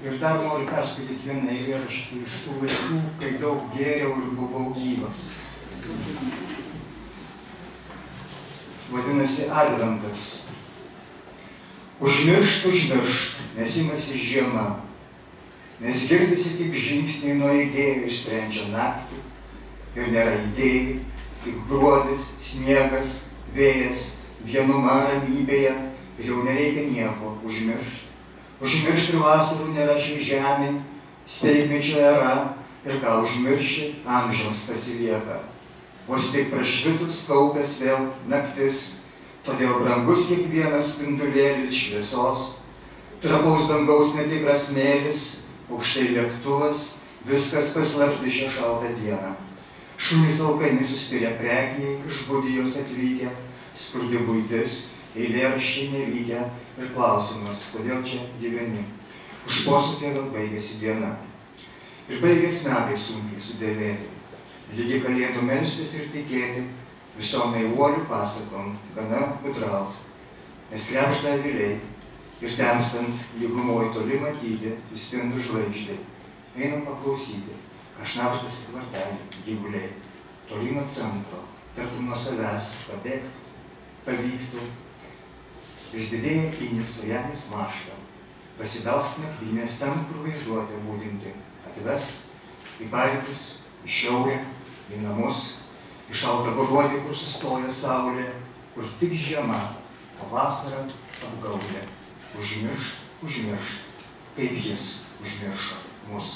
Ir dar noriu perskaityti vieną eilėraštį iš tų laikų, kai daug gėriau ir buvau gyvas. Vadinasi Adventas. Užmiršt, nes imasi žiema, nes girdisi tik žingsniai nuo idėjų sprendžia naktį ir nėra idėjų, tik gruodis, sniegas, vėjas, vienuma ramybėje ir jau nereikia nieko užmiršt. Užmiršt ir vasarų nėra šiai žemė, steigmečio era ir ką užmirši, amžiams pasilieka. Vos tik prašvitus kaupęs vėl naktis, todėl brangus kiekvienas spindulėlis šviesos, trapaus dangaus netikras smėlis, aukštai lėktuvas, viskas paslapti šią šaltą dieną. Šunys alkani suspiria prekiai, iš Budijos atvykę, skurdi buitis, eilėraščiai nevykę ir klausimas, kodėl čia gyveni. Už posūkio vėl baigėsi diena. Ir baigės metai sunkiai sudėlėti. Lygi kalėdų melstis ir tikėti, visom naivuolių pasakom gana gudraut. Nes krepšta aviliai ir temstant lygumoj toli matyti įspindų žvaigždai. Einam paklausyti, ką šnabždasi kvartelį gyvuliai. Toli nuo centro, tartum nuo savęs pabėgti, pavyktų. Vis didėja įnis vajanis mašta, pasibelst nakvynės ten, kur vaizduotė būdinti, atvest į paritus, į šiaurę, į namus, į šaltą gruodį, kur sustoja saulė, kur tik žiema, o vasara apgaulė. Užmiršt, kaip jis užmiršo mus.